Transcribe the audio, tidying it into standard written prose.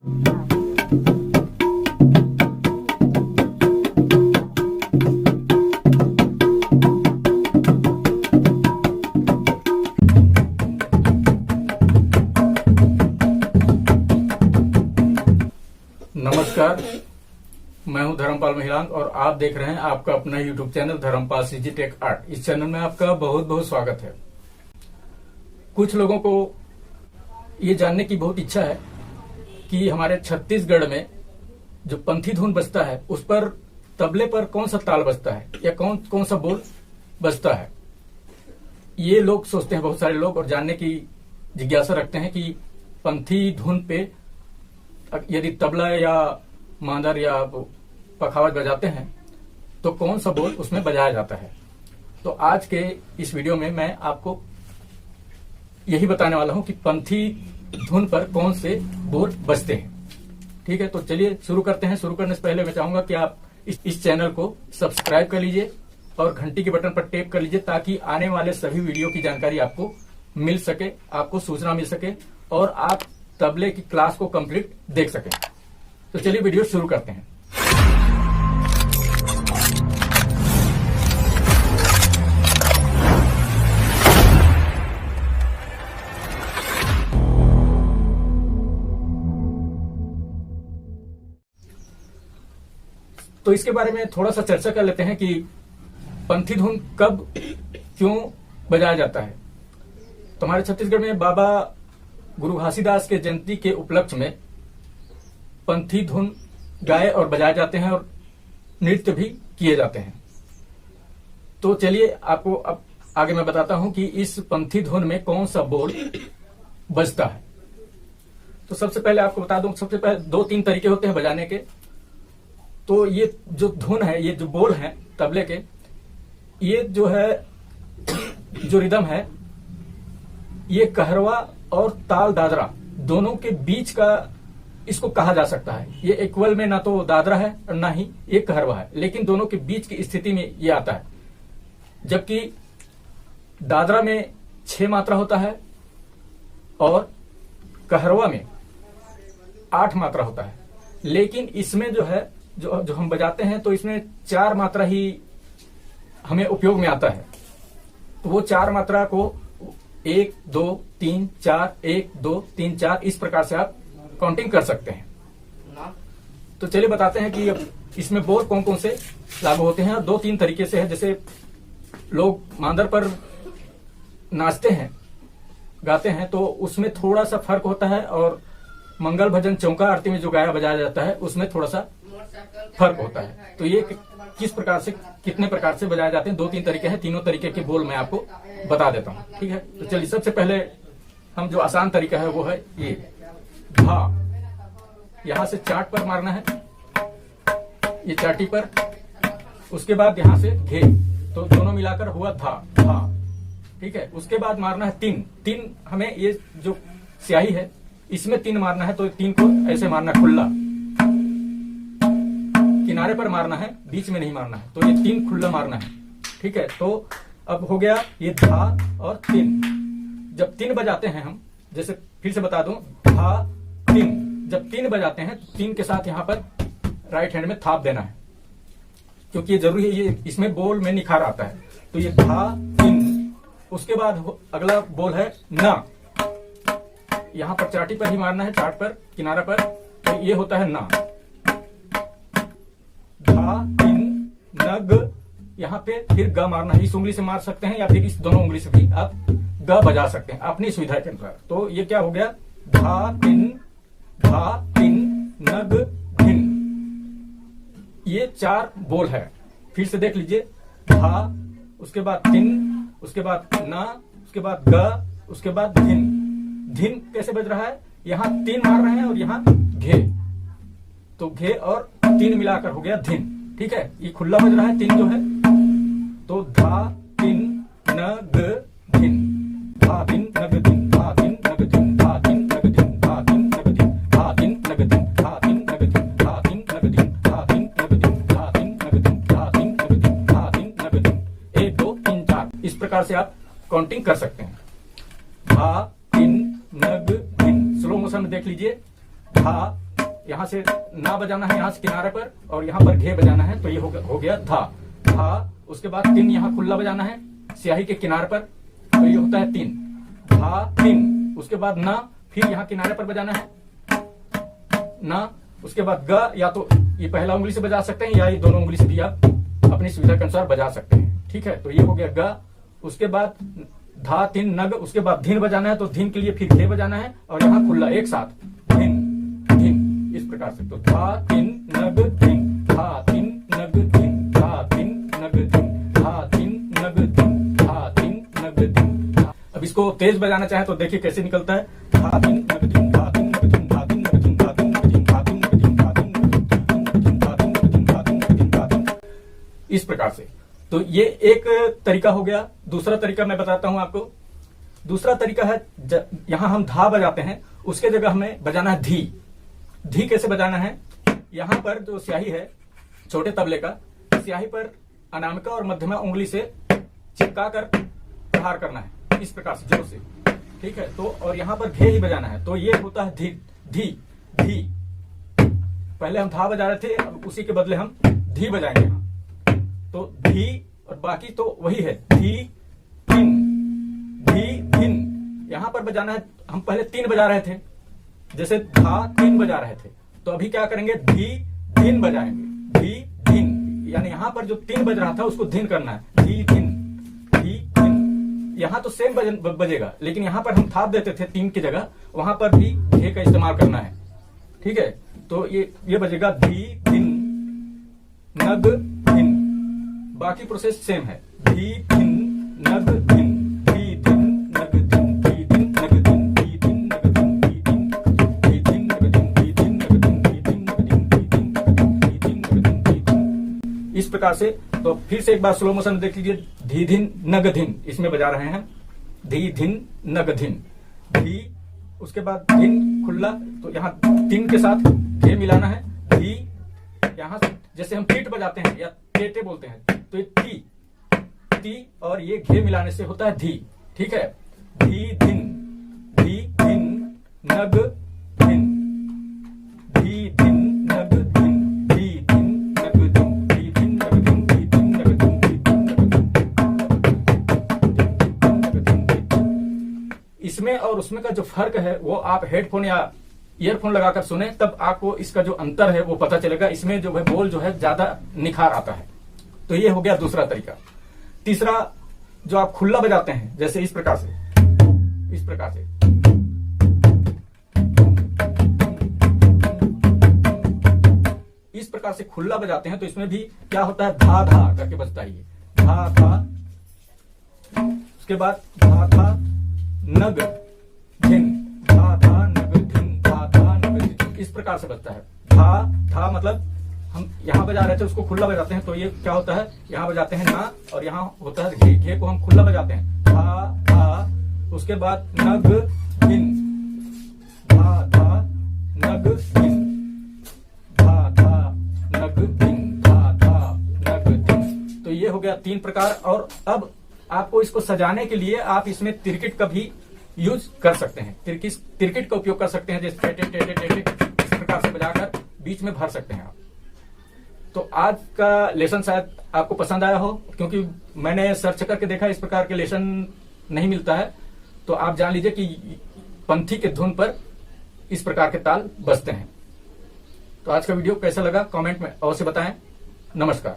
नमस्कार, मैं हूं धर्मपाल महिलांक और आप देख रहे हैं आपका अपना YouTube channel Dharampal CG tech art. इस चैनल में आपका बहुत बहुत स्वागत है। कुछ लोगों को ये जानने की बहुत इच्छा है कि हमारे छत्तीसगढ़ में जो पंथी धुन बजता है उस पर तबले पर कौन सा ताल बजता है या कौन सा बोल बजता है। ये लोग सोचते हैं, बहुत सारे लोग, और जानने की जिज्ञासा रखते हैं कि पंथी धुन पे यदि तबला या मांदर या पखावज बजाते हैं तो कौन सा बोल उसमें बजाया जाता है। तो आज के इस वीडियो में मैं आपको यही बताने वाला हूं कि पंथी धुन पर कौन से बोल बजते हैं। ठीक है, तो चलिए शुरू करते हैं। शुरू करने से पहले मैं चाहूंगा कि आप इस चैनल को सब्सक्राइब कर लीजिए और घंटी के बटन पर टैप कर लीजिए ताकि आने वाले सभी वीडियो की जानकारी आपको मिल सके, आपको सूचना मिल सके और आप तबले की क्लास को कंप्लीट देख सकें। तो चलिए वीडियो शुरू करते हैं। तो इसके बारे में थोड़ा सा चर्चा कर लेते हैं कि पंथी धुन कब क्यों बजाया जाता है। तो हमारे छत्तीसगढ़ में बाबा गुरु घासीदास के जयंती के उपलक्ष्य में पंथी धुन गाए और बजाए जाते हैं और नृत्य भी किए जाते हैं। तो चलिए आपको अब आगे मैं बताता हूं कि इस पंथी धुन में कौन सा बोल बजता है। तो सबसे पहले आपको बता दूं, सबसे पहले 2-3 तरीके होते हैं बजाने के। तो ये जो धुन है, ये जो बोल है तबले के, ये जो है, जो रिदम है, ये कहरवा और ताल दादरा दोनों के बीच का इसको कहा जा सकता है। ये इक्वल में ना तो दादरा है और ना ही ये कहरवा है, लेकिन दोनों के बीच की स्थिति में ये आता है। जबकि दादरा में 6 मात्रा होता है और कहरवा में 8 मात्रा होता है। लेकिन इसमें जो है, जो हम बजाते हैं, तो इसमें 4 मात्रा ही हमें उपयोग में आता है। तो वो 4 मात्रा को 1 2 3 4 1 2 3 4 इस प्रकार से आप काउंटिंग कर सकते हैं। तो चलिए बताते हैं कि इसमें बोल कौन कौन से लागू होते हैं। और 2-3 तरीके से है। जैसे लोग मांदर पर नाचते हैं, गाते हैं, तो उसमें थोड़ा सा फर्क होता है, और मंगल भजन चौका आरती में जो गाया बजाया जाता है उसमें थोड़ा सा फर्क होता है। तो ये किस प्रकार से, कितने प्रकार से बजाए जाते हैं, 2-3 तरीके हैं। तीनों तरीके के बोल मैं आपको बता देता हूँ। ठीक है, तो चलिए सबसे पहले हम जो आसान तरीका है वो है ये धा। यहां से चाट पर मारना है, ये चाटी पर, उसके बाद यहां से घे, तो दोनों मिलाकर हुआ धा धा। ठीक है, उसके बाद मारना है 3। हमें ये जो स्याही है इसमें 3 मारना है, तो 3 को ऐसे मारना है खुल्ला, किनारे पर मारना है, बीच में नहीं मारना है। तो ये 3 खुल्ला मारना है। ठीक है, तो अब हो गया ये धा और 3। जब 3 बजाते हैं हम, जैसे फिर से बता दूं, धा 3, जब 3 बजाते हैं 3 के साथ यहाँ पर राइट हैंड में थाप देना है, क्योंकि ये जरूरी है, ये इसमें बोल में निखार आता है। तो ये धा 3। उसके बाद अगला बोल है ना। यहाँ पर चाटी पर ही मारना है, चाट पर, किनारा पर, तो ये होता है ना। धा 3 नग, यहाँ पे फिर ग मारना है। इस उंगली से मार सकते हैं या फिर इस दोनों उंगली से भी आप ग बजा सकते हैं अपनी सुविधा के अनुसार। तो ये क्या हो गया, धा 3 नग धिन। ये 4 बोल है। फिर से देख लीजिए, धा, उसके बाद 3, उसके बाद ना, उसके बाद ग, उसके बाद धिन। धिन कैसे बज रहा है, यहाँ 3 मार रहे हैं और यहाँ घे, तो घे और 3 मिलाकर हो गया धिन। ठीक है, ये खुला बज रहा है 3 जो है, तो धा 3 नग धिन, धा 3 नग धिन, धा 3 नग धिन, धा 3 नग धिन, धा 3 नग धिन, धा 3 नग धिन, धा 3 नग धिन, धा 3 नग धिन, धा 3 नग धिन, धा 3 नग धिन, धा 3 नग धिन, धा 3 नग धिन। 1 2 3 4 इस प्रकार से आप काउंटिंग कर सकते हैं। धा 3 नग धिन, स्लो मोशन में देख लीजिए, धा यहाँ से ना बजाना है, यहाँ से किनारे पर, और यहाँ पर घे बजाना है, तो ये हो गया धा। धा, उसके बाद तीन यहाँ खुल्ला बजाना है स्याही के किनारे पर, तो ये होता है तीन। धा तीन, उसके बाद ना, फिर यहाँ किनारे पर बजाना है ना, उसके बाद ग, या तो ये पहला उंगली से बजा सकते हैं या ये दोनों उंगली से भी आप अपनी सुविधा के अनुसार बजा सकते हैं। ठीक है, तो ये हो गया ग। उसके बाद धा तीन नग, उसके बाद धीन बजाना है, तो धीन के लिए फिर घे बजाना है, और यहाँ खुल्ला एक साथ धीन धीन, इस प्रकार से। तो धा तीन नग धीन, धा तीन नग धीन, धा तीन नग धीन, धा तीन नग धीन, धा तीन नग धीन। अब इसको तेज बजाना चाहे तो देखिए कैसे निकलता है। धा तीन नग धीन, धा तीन नग धीन, धा तीन नग धीन, धा तीन नग धीन, धा तीन नग धीन, धा तीन नग धीन, धा तीन नग धीन, धा तीन नग धीन, धा तीन नग धीन, धा तीन, इस प्रकार से। तो ये एक तरीका हो गया। दूसरा तरीका मैं बताता हूं आपको। दूसरा तरीका है, यहां हम धा बजाते हैं, उसके जगह हमें बजाना है धी। धी कैसे बजाना है, यहां पर जो स्याही है छोटे तबले का, स्याही पर अनामिका और मध्यमा उंगली से चिपका कर प्रहार करना है, इस प्रकार से जोर से। ठीक है, तो और यहां पर घे ही बजाना है, तो ये होता है धी धी धी। पहले हम धा बजा रहे थे, अब उसी के बदले हम धी बजाएंगे यहाँ। तो धी, और बाकी तो वही है, धी धिन, धी धिन। यहां पर बजाना है, हम पहले तीन बजा रहे थे, जैसे धा तीन बजा रहे थे, तो अभी क्या करेंगे, धी धिन बजाएंगे, धी धिन। यानी यहां पर जो तीन बज रहा था उसको धिन करना है, धी धिन धी धिन। यहां तो सेम बजेगा, लेकिन यहां पर हम थाप देते थे तीन की जगह, वहां पर भी घे का इस्तेमाल करना है। ठीक है, तो ये बजेगा धी धिन नग धिन। बाकी प्रोसेस सेम है, धी धिन नग धिन, धी धिन नग धिन, धी धिन नग धिन, धी धिन नग धिन, धी धिन, धी धिन नग धिन, धी धिन नग धिन, धी धिन नग धिन, धी धिन नग धिन, धी धिन नग धिन, धी धिन। इस प्रकार से। तो फिर से एक बार स्लो मोशन देख लीजिए, धी धिन नग धिन, इसमें बजा रहे हैं, धी धिन नग धिन, धी, उसके बाद धिन खुल्ला, तो यहाँ तीन के साथ घे मिलाना है, धी, यहाँ से जैसे हम पीट बजाते हैं या टेटे बोलते हैं, तो ये ती और ये घे मिलाने से होता है धी। ठीक है, धी धिन नग धिन, धी धिन नग धिन, धी धिन नग धिन, धी धिन नग धिन, धी धिन नग धिन, धी धिन नग धिन। इसमें और उसमें का जो फर्क है वो आप हेडफोन या ईयरफोन लगाकर सुने, तब आपको इसका जो अंतर है वो पता चलेगा। इसमें जो है बोल जो है ज्यादा निखार आता है। तो ये हो गया दूसरा तरीका। तीसरा, जो आप खुल्ला बजाते हैं, जैसे इस प्रकार से, इस प्रकार से, इस प्रकार से खुल्ला बजाते हैं, तो इसमें भी क्या होता है, धा धा करके बजता है, ये धा धा, उसके बाद धा धा नग धिन, धा धा नग धिन, धा धा नग धिन, इस प्रकार से बजता है। धा धा मतलब हम यहाँ बजा रहे थे उसको खुल्ला बजाते हैं, तो ये क्या होता है, यहाँ बजाते हैं ना, और यहाँ होता है घे, घे को हम खुल्ला बजाते हैं, धा धा, उसके बाद नग धिन, धा धा नग धिन, धा धा नग धिन, धा धा नग धिन। तो ये हो गया तीन प्रकार। और अब आपको इसको सजाने के लिए आप इसमें तिरकिट का भी यूज कर सकते हैं, तिरकिट का उपयोग कर सकते हैं, जैसे टेटे टेटे टेटे इस प्रकार से बजाकर बीच में भर सकते हैं आप। तो आज का लेसन शायद आपको पसंद आया हो, क्योंकि मैंने सर्च करके देखा इस प्रकार के लेसन नहीं मिलता है। तो आप जान लीजिए कि पंथी के धुन पर इस प्रकार के ताल बजते हैं। तो आज का वीडियो कैसा लगा कमेंट में अवश्य बताएं। नमस्कार।